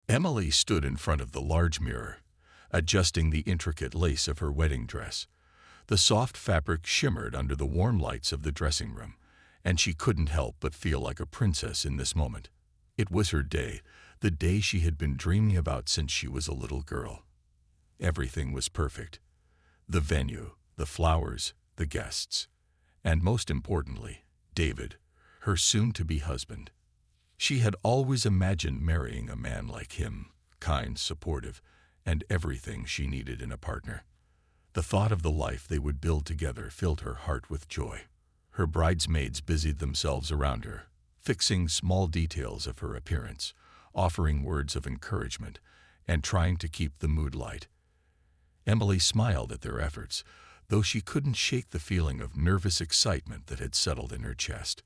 Emily stood in front of the large mirror, adjusting the intricate lace of her wedding dress. The soft fabric shimmered under the warm lights of the dressing room, and she couldn't help but feel like a princess in this moment. It was her day, the day she had been dreaming about since she was a little girl. Everything was perfect. The venue, the flowers, the guests, and most importantly, David, her soon-to-be husband. She had always imagined marrying a man like him, kind, supportive, and everything she needed in a partner. The thought of the life they would build together filled her heart with joy. Her bridesmaids busied themselves around her, fixing small details of her appearance, offering words of encouragement, and trying to keep the mood light. Emily smiled at their efforts, though she couldn't shake the feeling of nervous excitement that had settled in her chest.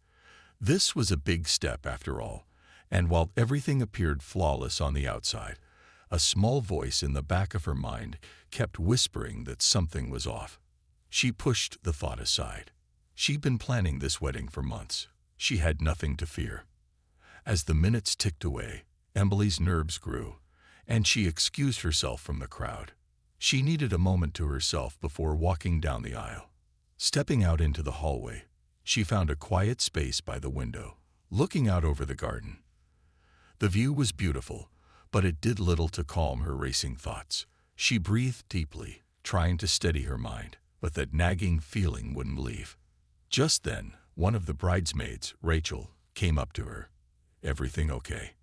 This was a big step after all, and while everything appeared flawless on the outside, a small voice in the back of her mind kept whispering that something was off. She pushed the thought aside. She'd been planning this wedding for months. She had nothing to fear. As the minutes ticked away, Emily's nerves grew, and she excused herself from the crowd. She needed a moment to herself before walking down the aisle. Stepping out into the hallway, she found a quiet space by the window, looking out over the garden. The view was beautiful, but it did little to calm her racing thoughts. She breathed deeply, trying to steady her mind, but that nagging feeling wouldn't leave. Just then, one of the bridesmaids, Rachel, came up to her. "Everything okay?"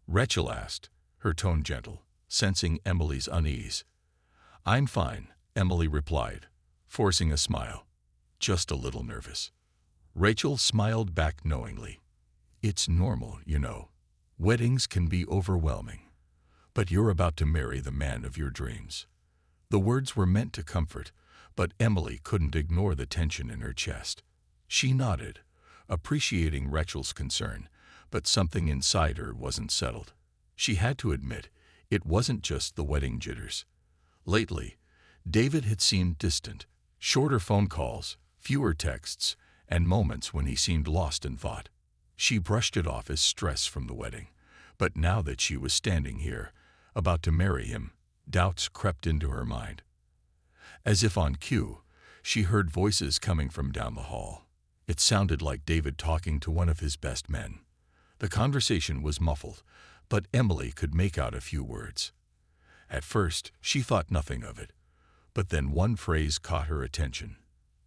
Rachel asked, her tone gentle, sensing Emily's unease. "I'm fine," Emily replied, forcing a smile. "Just a little nervous." Rachel smiled back knowingly. "It's normal, you know. Weddings can be overwhelming. But you're about to marry the man of your dreams." The words were meant to comfort, but Emily couldn't ignore the tension in her chest. She nodded, appreciating Rachel's concern, but something inside her wasn't settled. She had to admit, it wasn't just the wedding jitters. Lately, David had seemed distant, shorter phone calls, fewer texts, and moments when he seemed lost in thought. She brushed it off as stress from the wedding, but now that she was standing here, about to marry him, doubts crept into her mind. As if on cue, she heard voices coming from down the hall. It sounded like David talking to one of his best men. The conversation was muffled, but Emily could make out a few words. At first, she thought nothing of it, but then one phrase caught her attention.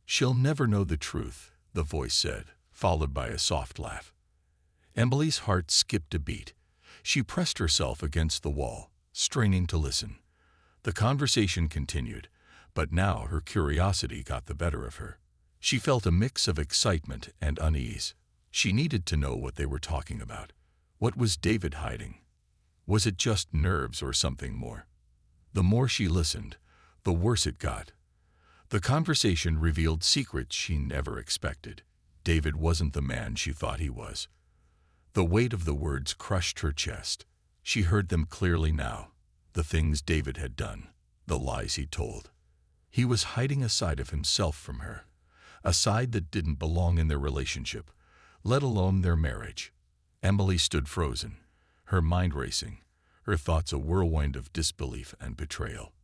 "She'll never know the truth," the voice said, followed by a soft laugh. Emily's heart skipped a beat. She pressed herself against the wall, straining to listen. The conversation continued, but now her curiosity got the better of her. She felt a mix of excitement and unease. She needed to know what they were talking about. What was David hiding? Was it just nerves or something more? The more she listened, the worse it got. The conversation revealed secrets she never expected. David wasn't the man she thought he was. The weight of the words crushed her chest. She heard them clearly now. The things David had done, the lies he told. He was hiding a side of himself from her, a side that didn't belong in their relationship, let alone their marriage. Emily stood frozen, her mind racing, her thoughts a whirlwind of disbelief and betrayal.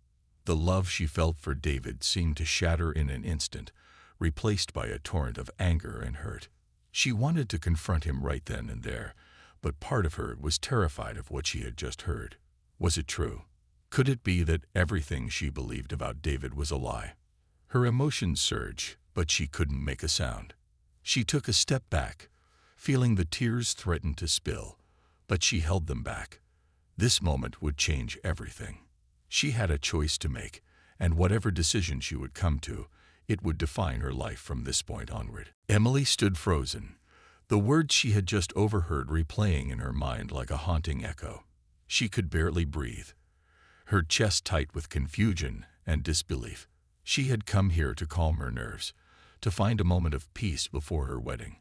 The love she felt for David seemed to shatter in an instant, replaced by a torrent of anger and hurt. She wanted to confront him right then and there, but part of her was terrified of what she had just heard. Was it true? Could it be that everything she believed about David was a lie? Her emotions surged, but she couldn't make a sound. She took a step back, feeling the tears threaten to spill, but she held them back. This moment would change everything. She had a choice to make, and whatever decision she would come to, it would define her life from this point onward. Emily stood frozen, the words she had just overheard replaying in her mind like a haunting echo. She could barely breathe, her chest tight with confusion and disbelief. She had come here to calm her nerves, to find a moment of peace before her wedding.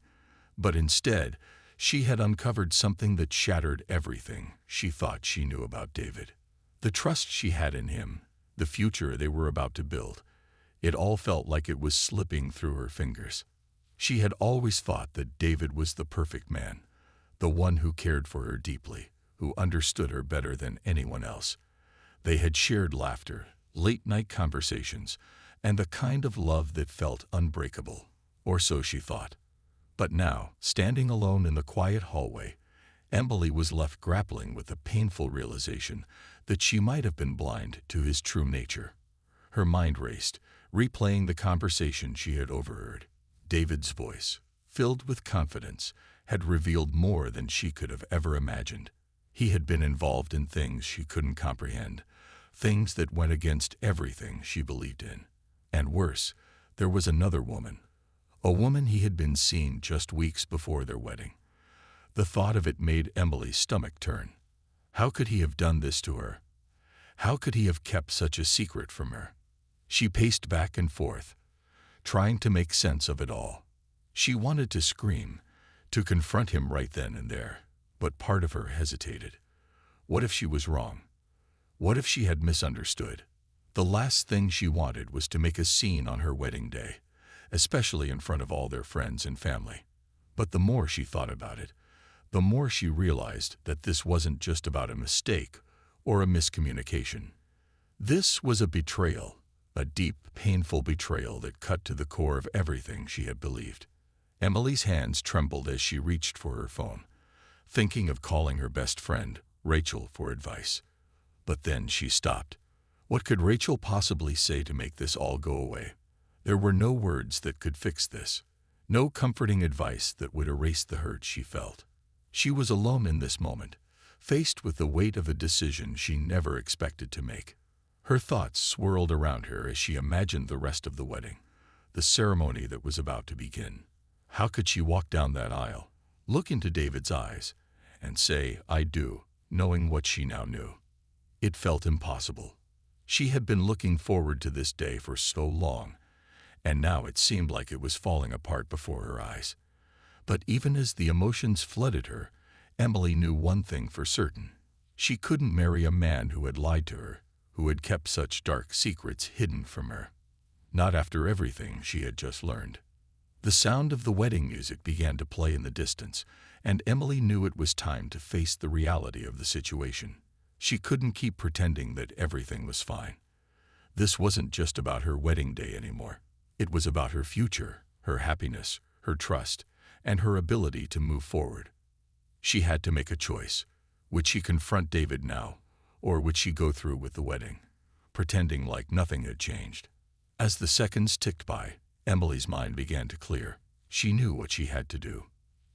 But instead, she had uncovered something that shattered everything she thought she knew about David. The trust she had in him, the future they were about to build, it all felt like it was slipping through her fingers. She had always thought that David was the perfect man, the one who cared for her deeply, who understood her better than anyone else. They had shared laughter, late-night conversations, and a kind of love that felt unbreakable, or so she thought. But now, standing alone in the quiet hallway, Emily was left grappling with the painful realization that she might have been blind to his true nature. Her mind raced, replaying the conversation she had overheard. David's voice, filled with confidence, had revealed more than she could have ever imagined. He had been involved in things she couldn't comprehend, things that went against everything she believed in. And worse, there was another woman, a woman he had been seeing just weeks before their wedding. The thought of it made Emily's stomach turn. How could he have done this to her? How could he have kept such a secret from her? She paced back and forth, trying to make sense of it all. She wanted to scream, to confront him right then and there, but part of her hesitated. What if she was wrong? What if she had misunderstood? The last thing she wanted was to make a scene on her wedding day, especially in front of all their friends and family. But the more she thought about it, the more she realized that this wasn't just about a mistake or a miscommunication. This was a betrayal, a deep, painful betrayal that cut to the core of everything she had believed. Emily's hands trembled as she reached for her phone, thinking of calling her best friend, Rachel, for advice. But then she stopped. What could Rachel possibly say to make this all go away? There were no words that could fix this, no comforting advice that would erase the hurt she felt. She was alone in this moment, faced with the weight of a decision she never expected to make. Her thoughts swirled around her as she imagined the rest of the wedding, the ceremony that was about to begin. How could she walk down that aisle, look into David's eyes, and say, "I do," knowing what she now knew? It felt impossible. She had been looking forward to this day for so long, and now it seemed like it was falling apart before her eyes. But even as the emotions flooded her, Emily knew one thing for certain. She couldn't marry a man who had lied to her, who had kept such dark secrets hidden from her. Not after everything she had just learned. The sound of the wedding music began to play in the distance, and Emily knew it was time to face the reality of the situation. She couldn't keep pretending that everything was fine. This wasn't just about her wedding day anymore. It was about her future, her happiness, her trust, and her ability to move forward. She had to make a choice. Would she confront David now, or would she go through with the wedding, pretending like nothing had changed? As the seconds ticked by, Emily's mind began to clear. She knew what she had to do.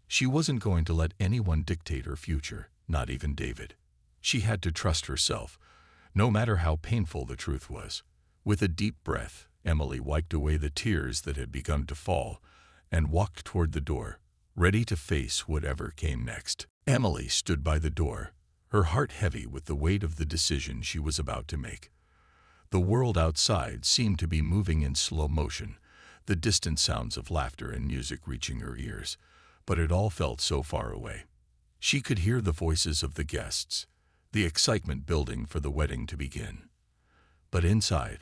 She wasn't going to let anyone dictate her future, not even David. She had to trust herself, no matter how painful the truth was. With a deep breath, Emily wiped away the tears that had begun to fall and walked toward the door, ready to face whatever came next. Emily stood by the door, her heart heavy with the weight of the decision she was about to make. The world outside seemed to be moving in slow motion, the distant sounds of laughter and music reaching her ears, but it all felt so far away. She could hear the voices of the guests, the excitement building for the wedding to begin. But inside,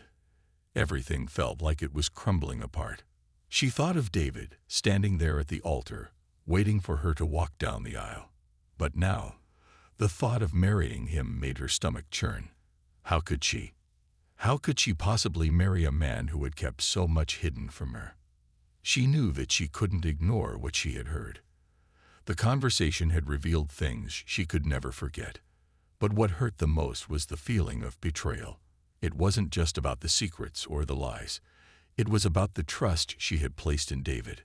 everything felt like it was crumbling apart. She thought of David, standing there at the altar, waiting for her to walk down the aisle. But now, the thought of marrying him made her stomach churn. How could she? How could she possibly marry a man who had kept so much hidden from her? She knew that she couldn't ignore what she had heard. The conversation had revealed things she could never forget. But what hurt the most was the feeling of betrayal. It wasn't just about the secrets or the lies. It was about the trust she had placed in David.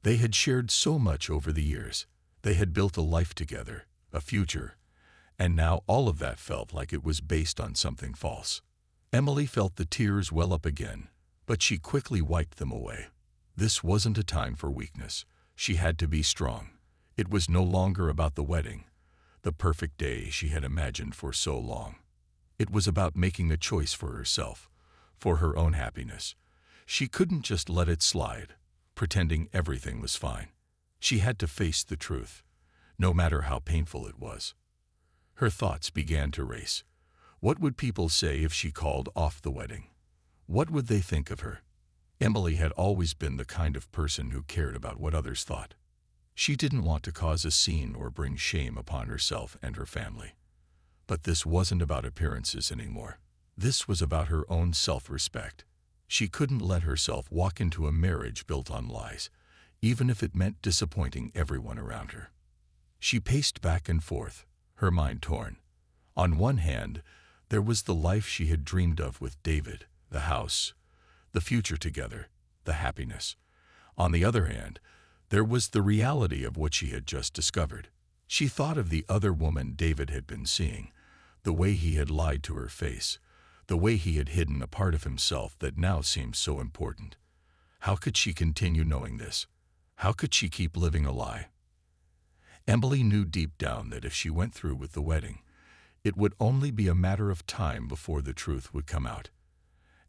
They had shared so much over the years. They had built a life together, a future, and now all of that felt like it was based on something false. Emily felt the tears well up again, but she quickly wiped them away. This wasn't a time for weakness. She had to be strong. It was no longer about the wedding, the perfect day she had imagined for so long. It was about making a choice for herself, for her own happiness. She couldn't just let it slide, pretending everything was fine. She had to face the truth, no matter how painful it was. Her thoughts began to race. What would people say if she called off the wedding? What would they think of her? Emily had always been the kind of person who cared about what others thought. She didn't want to cause a scene or bring shame upon herself and her family. But this wasn't about appearances anymore. This was about her own self-respect. She couldn't let herself walk into a marriage built on lies, even if it meant disappointing everyone around her. She paced back and forth, her mind torn. On one hand, there was the life she had dreamed of with David, the house, the future together, the happiness. On the other hand, there was the reality of what she had just discovered. She thought of the other woman David had been seeing, the way he had lied to her face, the way he had hidden a part of himself that now seemed so important. How could she continue knowing this? How could she keep living a lie? Emily knew deep down that if she went through with the wedding, it would only be a matter of time before the truth would come out.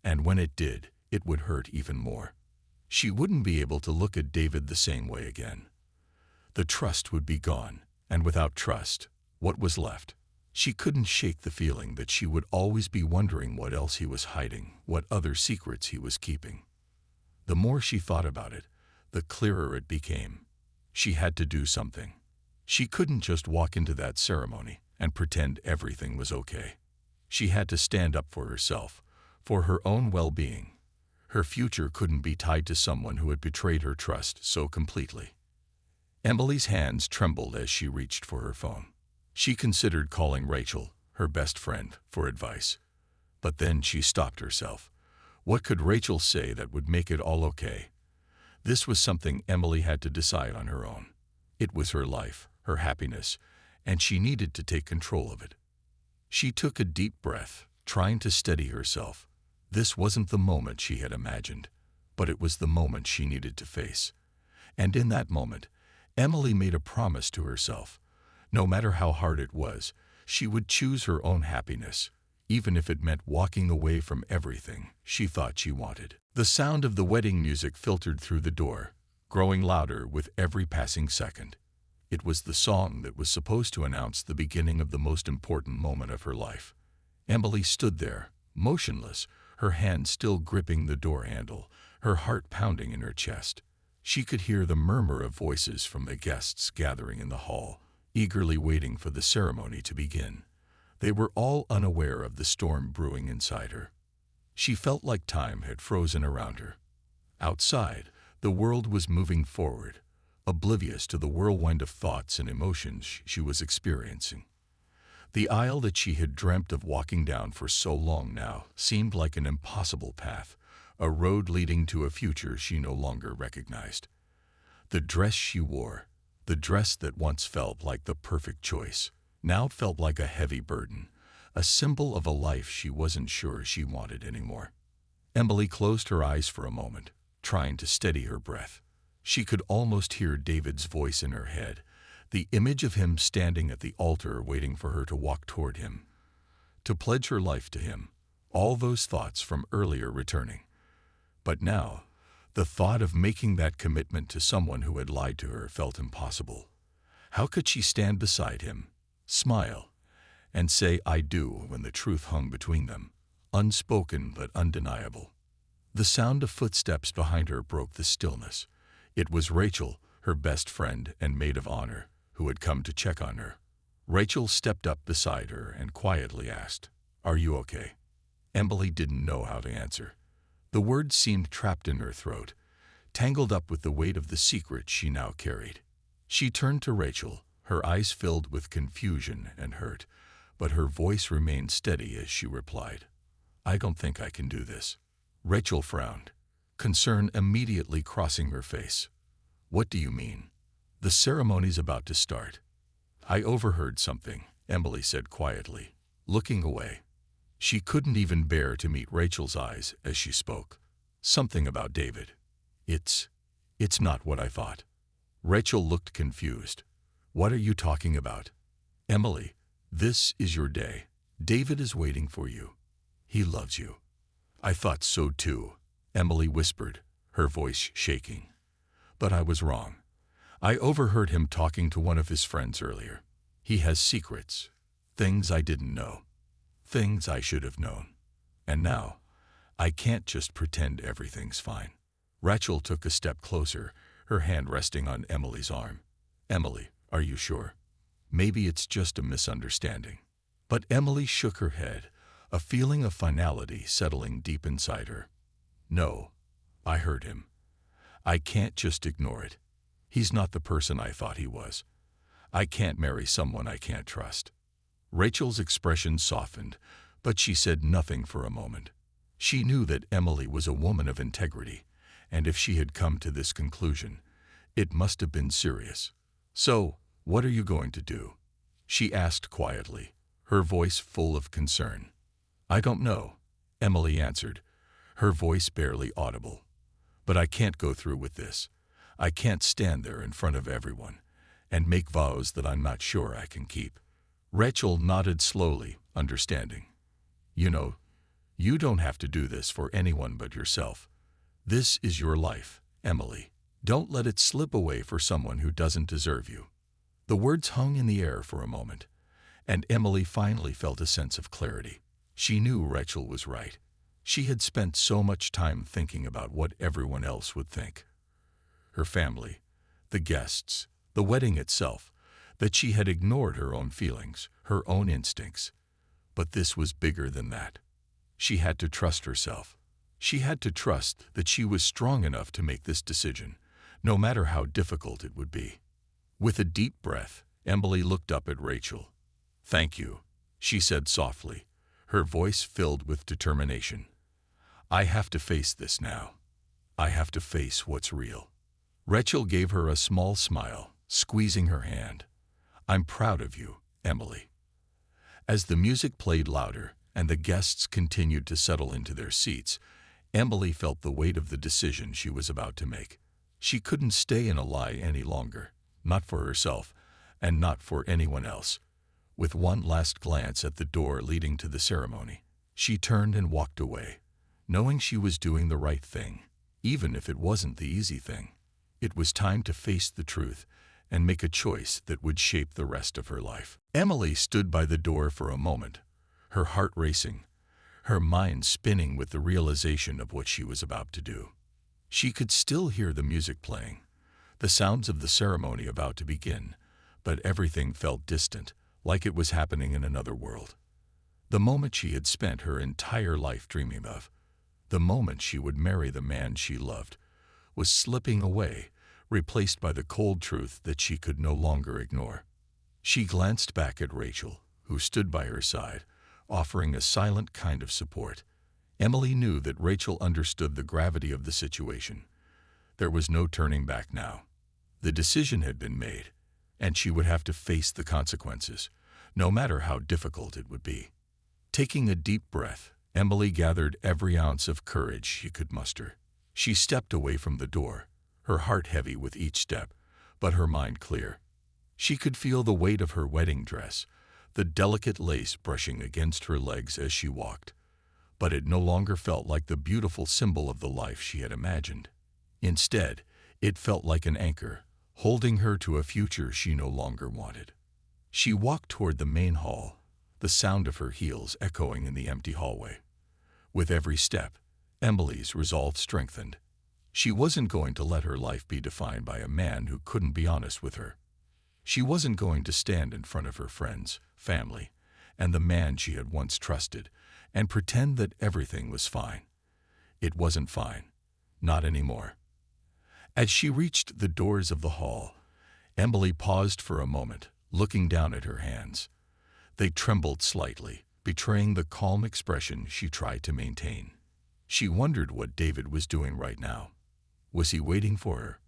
And when it did, it would hurt even more. She wouldn't be able to look at David the same way again. The trust would be gone, and without trust, what was left? She couldn't shake the feeling that she would always be wondering what else he was hiding, what other secrets he was keeping. The more she thought about it, the clearer it became. She had to do something. She couldn't just walk into that ceremony and pretend everything was okay. She had to stand up for herself, for her own well-being. Her future couldn't be tied to someone who had betrayed her trust so completely. Emily's hands trembled as she reached for her phone. She considered calling Rachel, her best friend, for advice. But then she stopped herself. What could Rachel say that would make it all okay? This was something Emily had to decide on her own. It was her life, her happiness, and she needed to take control of it. She took a deep breath, trying to steady herself. This wasn't the moment she had imagined, but it was the moment she needed to face. And in that moment, Emily made a promise to herself. No matter how hard it was, she would choose her own happiness, even if it meant walking away from everything she thought she wanted. The sound of the wedding music filtered through the door, growing louder with every passing second. It was the song that was supposed to announce the beginning of the most important moment of her life. Emily stood there, motionless, her hand still gripping the door handle, her heart pounding in her chest. She could hear the murmur of voices from the guests gathering in the hall, eagerly waiting for the ceremony to begin. They were all unaware of the storm brewing inside her. She felt like time had frozen around her. Outside, the world was moving forward, oblivious to the whirlwind of thoughts and emotions she was experiencing. The aisle that she had dreamt of walking down for so long now seemed like an impossible path, a road leading to a future she no longer recognized. The dress she wore, the dress that once felt like the perfect choice, now felt like a heavy burden, a symbol of a life she wasn't sure she wanted anymore. Emily closed her eyes for a moment, trying to steady her breath. She could almost hear David's voice in her head, the image of him standing at the altar waiting for her to walk toward him, to pledge her life to him, all those thoughts from earlier returning. But now, the thought of making that commitment to someone who had lied to her felt impossible. How could she stand beside him, smile, and say "I do" when the truth hung between them, unspoken but undeniable? The sound of footsteps behind her broke the stillness. It was Rachel, her best friend and maid of honor, who had come to check on her. Rachel stepped up beside her and quietly asked, "Are you okay?" Emily didn't know how to answer. The words seemed trapped in her throat, tangled up with the weight of the secret she now carried. She turned to Rachel, her eyes filled with confusion and hurt, but her voice remained steady as she replied, "I don't think I can do this." Rachel frowned, concern immediately crossing her face. "What do you mean? The ceremony's about to start." "I overheard something," Emily said quietly, looking away. She couldn't even bear to meet Rachel's eyes as she spoke. "Something about David. It's not what I thought." Rachel looked confused. "What are you talking about?" "Emily, this is your day. David is waiting for you. He loves you." "I thought so too," Emily whispered, her voice shaking. "But I was wrong. I overheard him talking to one of his friends earlier. He has secrets, things I didn't know, things I should have known. And now, I can't just pretend everything's fine." Rachel took a step closer, her hand resting on Emily's arm. Emily, are you sure? Maybe it's just a misunderstanding. But Emily shook her head, a feeling of finality settling deep inside her. No, I heard him. I can't just ignore it. He's not the person I thought he was. I can't marry someone I can't trust. Rachel's expression softened, but she said nothing for a moment. She knew that Emily was a woman of integrity, and if she had come to this conclusion, it must have been serious. So, what are you going to do? She asked quietly, her voice full of concern. I don't know, Emily answered, her voice barely audible. But I can't go through with this. I can't stand there in front of everyone and make vows that I'm not sure I can keep. Rachel nodded slowly, understanding. You know, you don't have to do this for anyone but yourself. This is your life, Emily. Don't let it slip away for someone who doesn't deserve you. The words hung in the air for a moment, and Emily finally felt a sense of clarity. She knew Rachel was right. She had spent so much time thinking about what everyone else would think. Her family, the guests, the wedding itself, that she had ignored her own feelings, her own instincts. But this was bigger than that. She had to trust herself. She had to trust that she was strong enough to make this decision, no matter how difficult it would be. With a deep breath, Emily looked up at Rachel. Thank you, she said softly, her voice filled with determination. I have to face this now. I have to face what's real. Rachel gave her a small smile, squeezing her hand. I'm proud of you, Emily. As the music played louder and the guests continued to settle into their seats, Emily felt the weight of the decision she was about to make. She couldn't stay in a lie any longer, not for herself and not for anyone else. With one last glance at the door leading to the ceremony, she turned and walked away, knowing she was doing the right thing, even if it wasn't the easy thing. It was time to face the truth and make a choice that would shape the rest of her life. Emily stood by the door for a moment, her heart racing, her mind spinning with the realization of what she was about to do. She could still hear the music playing, the sounds of the ceremony about to begin, but everything felt distant, like it was happening in another world. The moment she had spent her entire life dreaming of, the moment she would marry the man she loved, was slipping away, replaced by the cold truth that she could no longer ignore. She glanced back at Rachel, who stood by her side, offering a silent kind of support. Emily knew that Rachel understood the gravity of the situation. There was no turning back now. The decision had been made, and she would have to face the consequences, no matter how difficult it would be. Taking a deep breath, Emily gathered every ounce of courage she could muster. She stepped away from the door, her heart heavy with each step, but her mind clear. She could feel the weight of her wedding dress, the delicate lace brushing against her legs as she walked. But it no longer felt like the beautiful symbol of the life she had imagined. Instead, it felt like an anchor, holding her to a future she no longer wanted. She walked toward the main hall, the sound of her heels echoing in the empty hallway. With every step, Emily's resolve strengthened. She wasn't going to let her life be defined by a man who couldn't be honest with her. She wasn't going to stand in front of her friends, family, and the man she had once trusted and pretend that everything was fine. It wasn't fine. Not anymore. As she reached the doors of the hall, Emily paused for a moment, looking down at her hands. They trembled slightly, betraying the calm expression she tried to maintain. She wondered what David was doing right now. Was he waiting for her?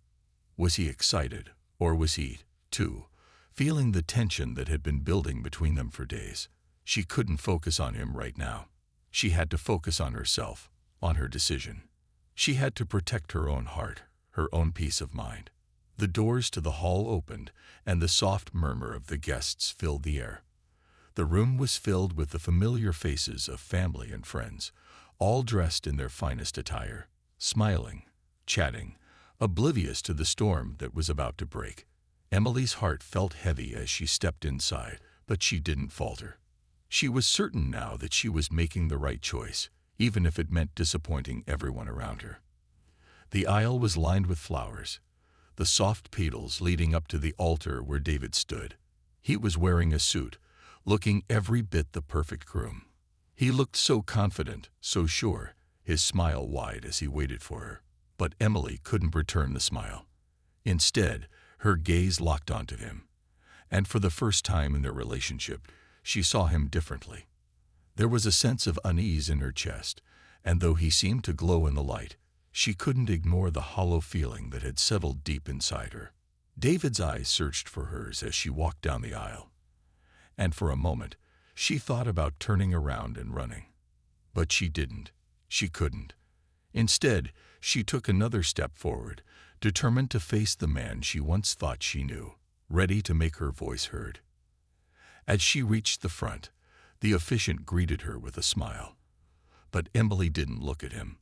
Was he excited, or was he, too, feeling the tension that had been building between them for days? She couldn't focus on him right now. She had to focus on herself, on her decision. She had to protect her own heart, her own peace of mind. The doors to the hall opened, and the soft murmur of the guests filled the air. The room was filled with the familiar faces of family and friends, all dressed in their finest attire, smiling, chatting, oblivious to the storm that was about to break. Emily's heart felt heavy as she stepped inside, but she didn't falter. She was certain now that she was making the right choice, even if it meant disappointing everyone around her. The aisle was lined with flowers. the soft petals leading up to the altar where David stood. He was wearing a suit, looking every bit the perfect groom. He looked so confident, so sure, his smile wide as he waited for her. But Emily couldn't return the smile. Instead, her gaze locked onto him. And for the first time in their relationship, she saw him differently. There was a sense of unease in her chest, and though he seemed to glow in the light, she couldn't ignore the hollow feeling that had settled deep inside her. David's eyes searched for hers as she walked down the aisle. And for a moment, she thought about turning around and running. But she didn't. She couldn't. Instead, she took another step forward, determined to face the man she once thought she knew, ready to make her voice heard. As she reached the front, the officiant greeted her with a smile. But Emily didn't look at him.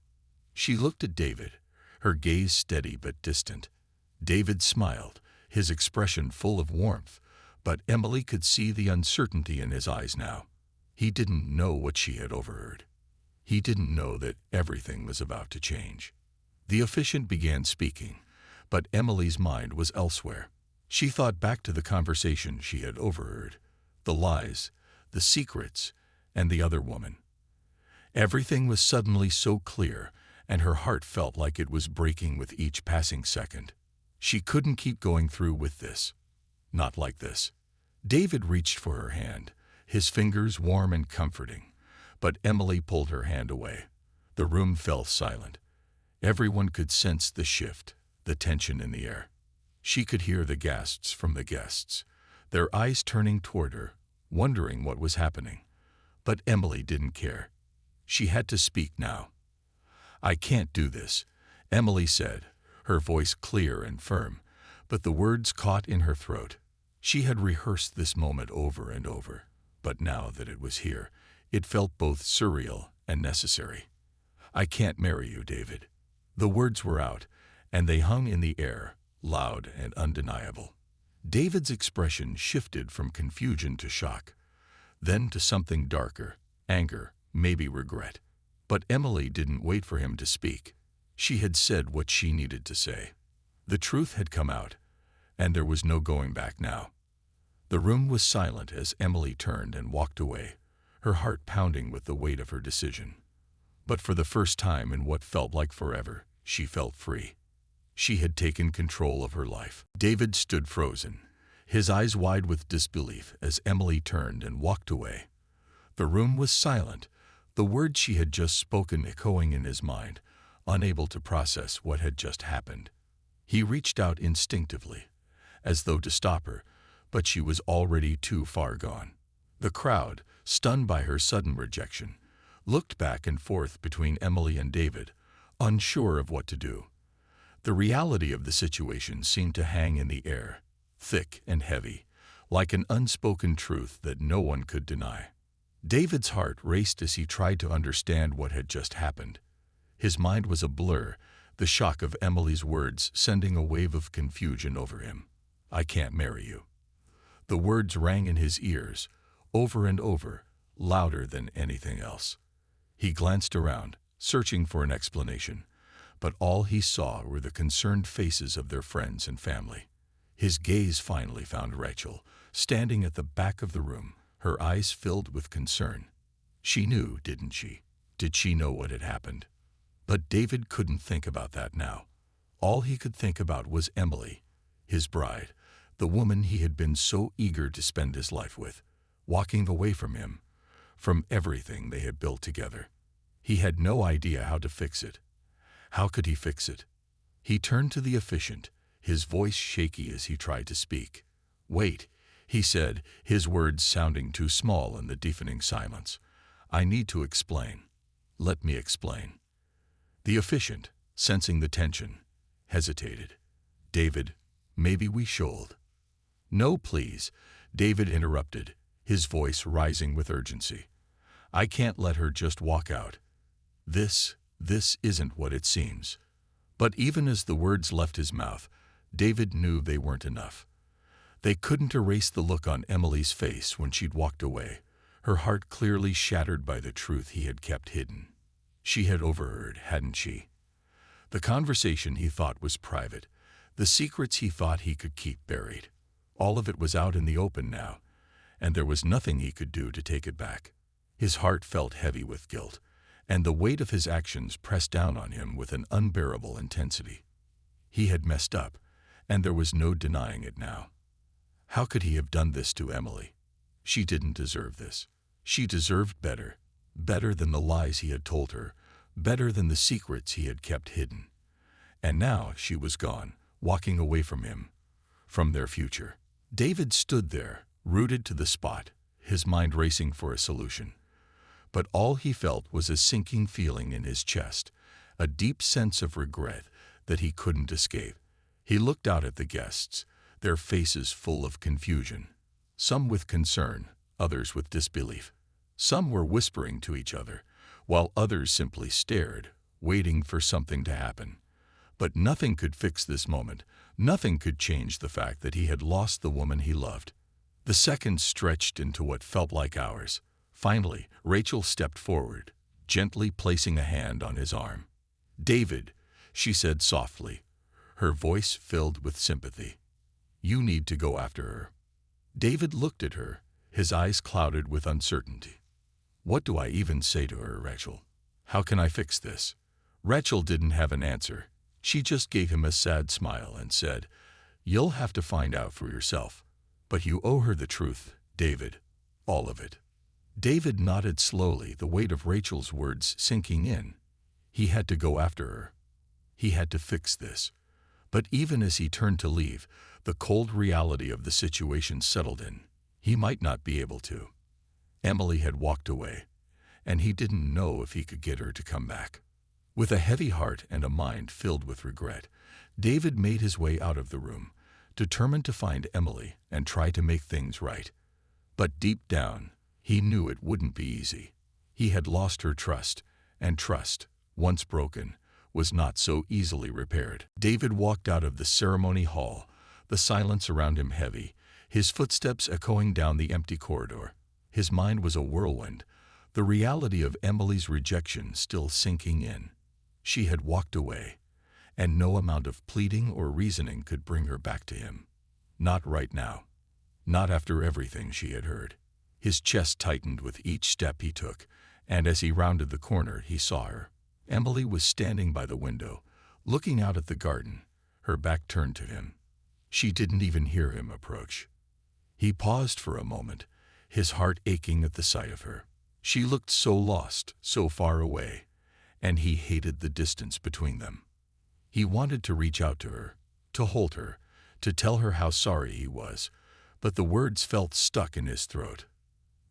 She looked at David, her gaze steady but distant. David smiled, his expression full of warmth, but Emily could see the uncertainty in his eyes now. He didn't know what she had overheard. He didn't know that everything was about to change. The officiant began speaking, but Emily's mind was elsewhere. She thought back to the conversation she had overheard, the lies, the secrets, and the other woman. Everything was suddenly so clear, and her heart felt like it was breaking with each passing second. She couldn't keep going through with this. Not like this. David reached for her hand, his fingers warm and comforting, but Emily pulled her hand away. The room fell silent. Everyone could sense the shift, the tension in the air. She could hear the gasps from the guests, their eyes turning toward her, wondering what was happening. But Emily didn't care. She had to speak now. "I can't do this," Emily said, her voice clear and firm, but the words caught in her throat. She had rehearsed this moment over and over, but now that it was here, it felt both surreal and necessary. "I can't marry you, David." The words were out, and they hung in the air, loud and undeniable. David's expression shifted from confusion to shock, then to something darker, anger, maybe regret. But Emily didn't wait for him to speak. She had said what she needed to say. The truth had come out, and there was no going back now. The room was silent as Emily turned and walked away, her heart pounding with the weight of her decision. But for the first time in what felt like forever, she felt free. She had taken control of her life. David stood frozen, his eyes wide with disbelief as Emily turned and walked away. The room was silent, the words she had just spoken echoing in his mind, unable to process what had just happened. He reached out instinctively, as though to stop her, but she was already too far gone. The crowd, stunned by her sudden rejection, looked back and forth between Emily and David, unsure of what to do. The reality of the situation seemed to hang in the air, thick and heavy, like an unspoken truth that no one could deny. David's heart raced as he tried to understand what had just happened. His mind was a blur, the shock of Emily's words sending a wave of confusion over him. "I can't marry you." The words rang in his ears, over and over, louder than anything else. He glanced around, searching for an explanation, but all he saw were the concerned faces of their friends and family. His gaze finally found Rachel, standing at the back of the room, her eyes filled with concern. She knew, didn't she? Did she know what had happened? But David couldn't think about that now. All he could think about was Emily, his bride, the woman he had been so eager to spend his life with, walking away from him, from everything they had built together. He had no idea how to fix it. How could he fix it? He turned to the officiant, his voice shaky as he tried to speak. "Wait," he said, his words sounding too small in the deafening silence. "I need to explain. Let me explain." The officiant, sensing the tension, hesitated. "David, maybe we should." "No, please," David interrupted, his voice rising with urgency. "I can't let her just walk out. This isn't what it seems." But even as the words left his mouth, David knew they weren't enough. They couldn't erase the look on Emily's face when she'd walked away, her heart clearly shattered by the truth he had kept hidden. She had overheard, hadn't she? The conversation he thought was private, The secrets he thought he could keep buried. All of it was out in the open now, and there was nothing he could do to take it back. His heart felt heavy with guilt, and the weight of his actions pressed down on him with an unbearable intensity. He had messed up, and there was no denying it now. How could he have done this to Emily? She didn't deserve this. She deserved better, better than the lies he had told her, better than the secrets he had kept hidden. And now she was gone, walking away from him, from their future. David stood there, rooted to the spot, his mind racing for a solution. But all he felt was a sinking feeling in his chest, a deep sense of regret that he couldn't escape. He looked out at the guests, their faces full of confusion, some with concern, others with disbelief. Some were whispering to each other, while others simply stared, waiting for something to happen. But nothing could fix this moment. Nothing could change the fact that he had lost the woman he loved. The seconds stretched into what felt like hours. Finally, Rachel stepped forward, gently placing a hand on his arm. "David," she said softly, her voice filled with sympathy. "You need to go after her." David looked at her, his eyes clouded with uncertainty. "What do I even say to her, Rachel? How can I fix this?" Rachel didn't have an answer. She just gave him a sad smile and said, "You'll have to find out for yourself. But you owe her the truth, David. All of it." David nodded slowly, the weight of Rachel's words sinking in. He had to go after her. He had to fix this. But even as he turned to leave, the cold reality of the situation settled in. He might not be able to. Emily had walked away, and he didn't know if he could get her to come back. With a heavy heart and a mind filled with regret, David made his way out of the room, determined to find Emily and try to make things right. But deep down, he knew it wouldn't be easy. He had lost her trust, and trust, once broken, was not so easily repaired. David walked out of the ceremony hall, the silence around him heavy, his footsteps echoing down the empty corridor. His mind was a whirlwind, the reality of Emily's rejection still sinking in. She had walked away, and no amount of pleading or reasoning could bring her back to him. Not right now. Not after everything she had heard. His chest tightened with each step he took, and as he rounded the corner, he saw her. Emily was standing by the window, looking out at the garden, her back turned to him. She didn't even hear him approach. He paused for a moment, his heart aching at the sight of her. She looked so lost, so far away, and he hated the distance between them. He wanted to reach out to her, to hold her, to tell her how sorry he was, but the words felt stuck in his throat.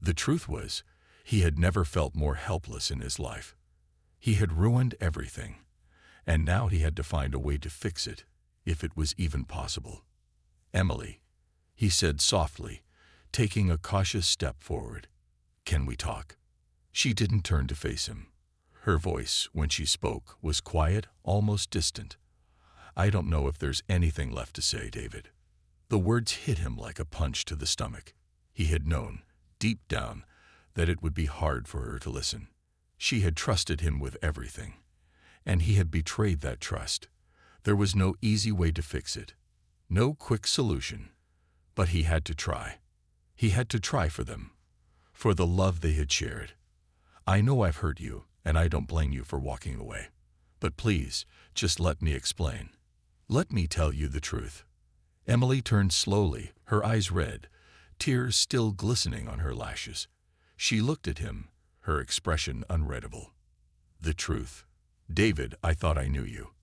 The truth was, he had never felt more helpless in his life. He had ruined everything, and now he had to find a way to fix it, if it was even possible. "Emily," he said softly, taking a cautious step forward. "Can we talk?" She didn't turn to face him. Her voice, when she spoke, was quiet, almost distant. "I don't know if there's anything left to say, David." The words hit him like a punch to the stomach. He had known, deep down, that it would be hard for her to listen. She had trusted him with everything, and he had betrayed that trust. There was no easy way to fix it, no quick solution, but he had to try. He had to try for them, for the love they had shared. "I know I've hurt you, and I don't blame you for walking away. But please, just let me explain. Let me tell you the truth." Emily turned slowly, her eyes red, tears still glistening on her lashes. She looked at him, her expression unreadable. "The truth. David, I thought I knew you.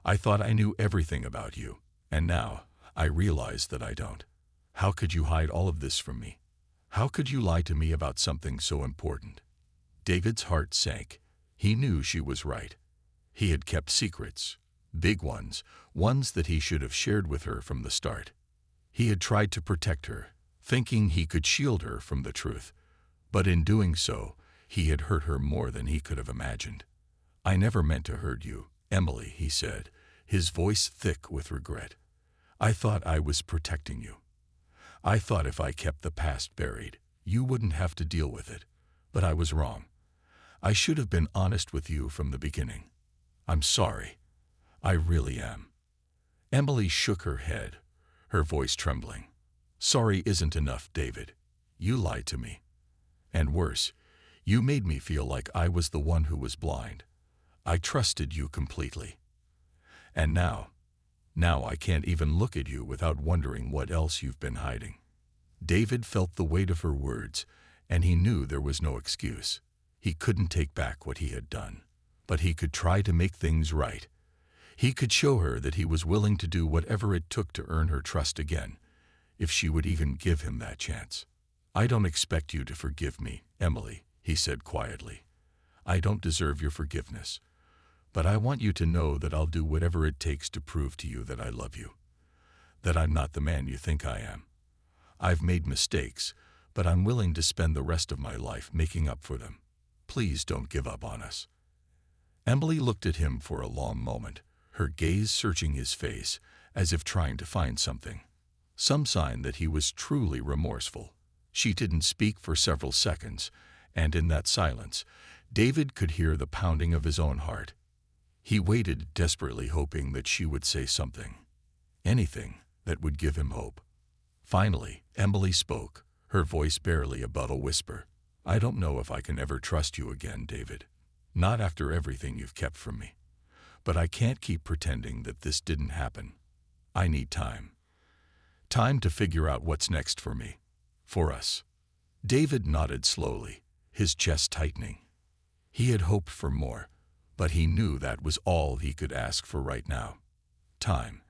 I thought I knew everything about you, and now I realize that I don't. How could you hide all of this from me? How could you lie to me about something so important?" David's heart sank. He knew she was right. He had kept secrets, big ones, ones that he should have shared with her from the start. He had tried to protect her, thinking he could shield her from the truth. But in doing so, he had hurt her more than he could have imagined. "I never meant to hurt you, Emily," he said, his voice thick with regret. "I thought I was protecting you. I thought if I kept the past buried, you wouldn't have to deal with it. But I was wrong. I should have been honest with you from the beginning. I'm sorry. I really am." Emily shook her head, her voice trembling. Sorry isn't enough, David. You lied to me. And worse, you made me feel like I was the one who was blind. I trusted you completely. And now I can't even look at you without wondering what else you've been hiding. David felt the weight of her words, and he knew there was no excuse. He couldn't take back what he had done, but he could try to make things right. He could show her that he was willing to do whatever it took to earn her trust again, if she would even give him that chance. I don't expect you to forgive me, Emily, he said quietly. I don't deserve your forgiveness, but I want you to know that I'll do whatever it takes to prove to you that I love you, that I'm not the man you think I am. I've made mistakes, but I'm willing to spend the rest of my life making up for them. Please don't give up on us. Emily looked at him for a long moment, her gaze searching his face as if trying to find something, some sign that he was truly remorseful. She didn't speak for several seconds, and in that silence, David could hear the pounding of his own heart. He waited, desperately hoping that she would say something, anything that would give him hope. Finally, Emily spoke, her voice barely above a whisper. I don't know if I can ever trust you again, David. Not after everything you've kept from me. But I can't keep pretending that this didn't happen. I need time. Time to figure out what's next for me. For us. David nodded slowly, his chest tightening. He had hoped for more, but he knew that was all he could ask for right now. Time.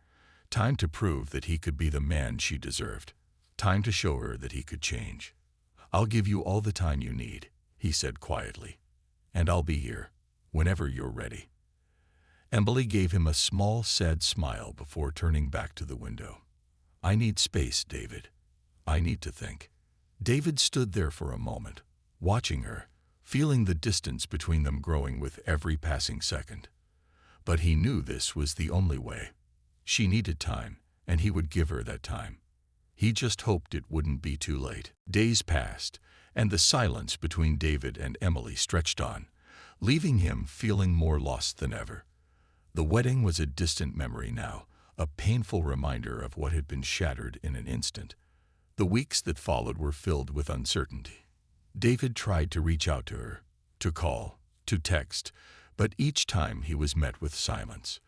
Time to prove that he could be the man she deserved. Time to show her that he could change. I'll give you all the time you need, he said quietly. And I'll be here, whenever you're ready. Emily gave him a small, sad smile before turning back to the window. I need space, David. I need to think. David stood there for a moment, watching her, feeling the distance between them growing with every passing second. But he knew this was the only way. She needed time, and he would give her that time. He just hoped it wouldn't be too late. Days passed, and the silence between David and Emily stretched on, leaving him feeling more lost than ever. The wedding was a distant memory now, a painful reminder of what had been shattered in an instant. The weeks that followed were filled with uncertainty. David tried to reach out to her, to call, to text, but each time he was met with silence.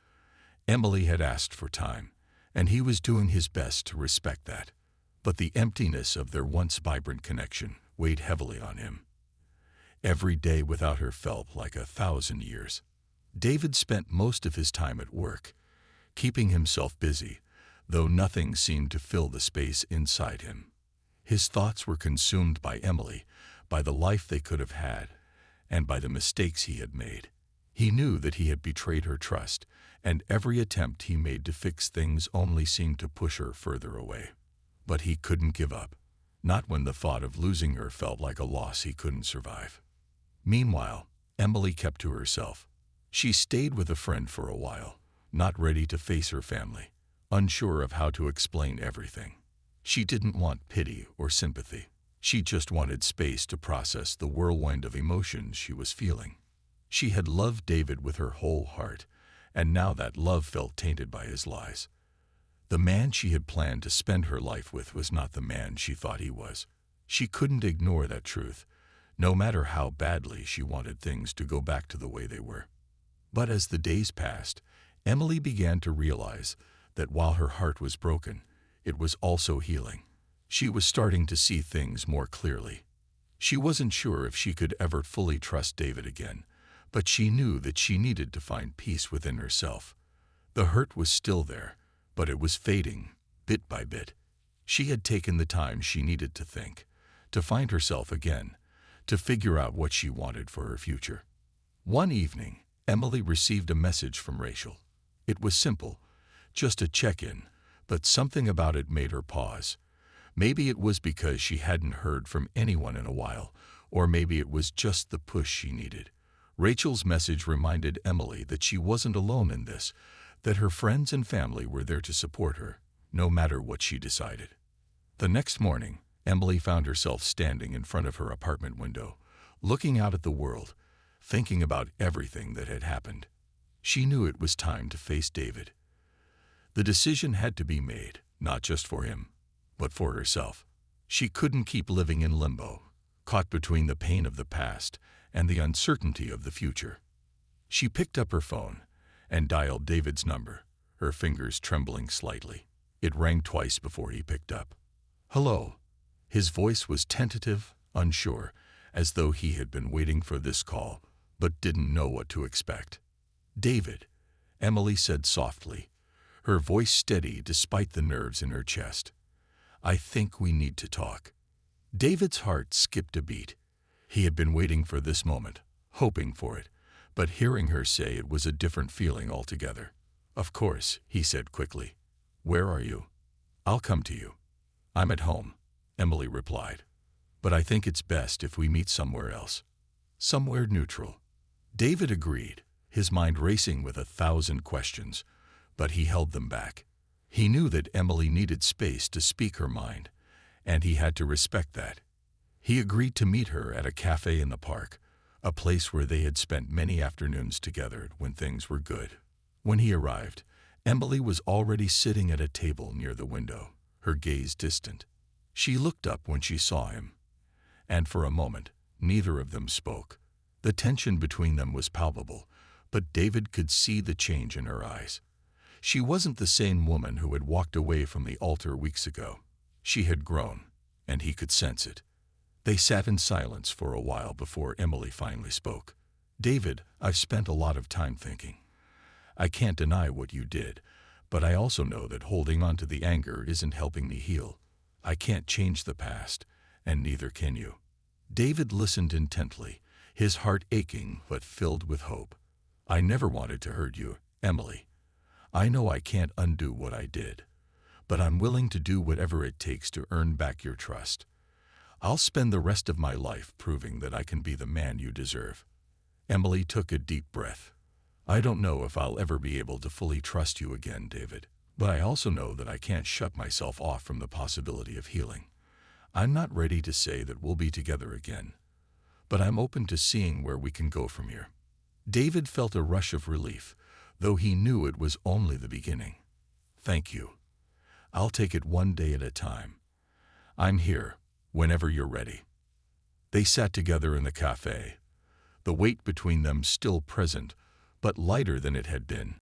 Emily had asked for time, and he was doing his best to respect that. But the emptiness of their once vibrant connection weighed heavily on him. Every day without her felt like 1,000 years. David spent most of his time at work, keeping himself busy, though nothing seemed to fill the space inside him. His thoughts were consumed by Emily, by the life they could have had, and by the mistakes he had made. He knew that he had betrayed her trust, and every attempt he made to fix things only seemed to push her further away. But he couldn't give up, not when the thought of losing her felt like a loss he couldn't survive. Meanwhile, Emily kept to herself. She stayed with a friend for a while, not ready to face her family, unsure of how to explain everything. She didn't want pity or sympathy. She just wanted space to process the whirlwind of emotions she was feeling. She had loved David with her whole heart, and now that love felt tainted by his lies. The man she had planned to spend her life with was not the man she thought he was. She couldn't ignore that truth, no matter how badly she wanted things to go back to the way they were. But as the days passed, Emily began to realize that while her heart was broken, it was also healing. She was starting to see things more clearly. She wasn't sure if she could ever fully trust David again, but she knew that she needed to find peace within herself. The hurt was still there, but it was fading, bit by bit. She had taken the time she needed to think, to find herself again, to figure out what she wanted for her future. One evening, Emily received a message from Rachel. It was simple, just a check-in, but something about it made her pause. Maybe it was because she hadn't heard from anyone in a while, or maybe it was just the push she needed. Rachel's message reminded Emily that she wasn't alone in this, that her friends and family were there to support her, no matter what she decided. The next morning, Emily found herself standing in front of her apartment window, looking out at the world, thinking about everything that had happened. She knew it was time to face David. The decision had to be made, not just for him, but for herself. She couldn't keep living in limbo, caught between the pain of the past and the uncertainty of the future. She picked up her phone and dialed David's number, her fingers trembling slightly. It rang twice before he picked up. "Hello." His voice was tentative, unsure, as though he had been waiting for this call, but didn't know what to expect. "David," Emily said softly, her voice steady despite the nerves in her chest. "I think we need to talk." David's heart skipped a beat. He had been waiting for this moment, hoping for it, but hearing her say it was a different feeling altogether. "Of course," he said quickly. "Where are you?" "I'll come to you." "I'm at home," Emily replied. "But I think it's best if we meet somewhere else. Somewhere neutral." David agreed, his mind racing with 1,000 questions, but he held them back. He knew that Emily needed space to speak her mind, and he had to respect that. He agreed to meet her at a cafe in the park, a place where they had spent many afternoons together when things were good. When he arrived, Emily was already sitting at a table near the window, her gaze distant. She looked up when she saw him, and for a moment, neither of them spoke. The tension between them was palpable, but David could see the change in her eyes. She wasn't the same woman who had walked away from the altar weeks ago. She had grown, and he could sense it. They sat in silence for a while before Emily finally spoke. "David, I've spent a lot of time thinking. I can't deny what you did, but I also know that holding on to the anger isn't helping me heal. I can't change the past, and neither can you." David listened intently, his heart aching but filled with hope. "I never wanted to hurt you, Emily. I know I can't undo what I did, but I'm willing to do whatever it takes to earn back your trust. I'll spend the rest of my life proving that I can be the man you deserve." Emily took a deep breath. "I don't know if I'll ever be able to fully trust you again, David, but I also know that I can't shut myself off from the possibility of healing. I'm not ready to say that we'll be together again, but I'm open to seeing where we can go from here." David felt a rush of relief, though he knew it was only the beginning. "Thank you. I'll take it one day at a time. I'm here, whenever you're ready." They sat together in the cafe, the weight between them still present, but lighter than it had been.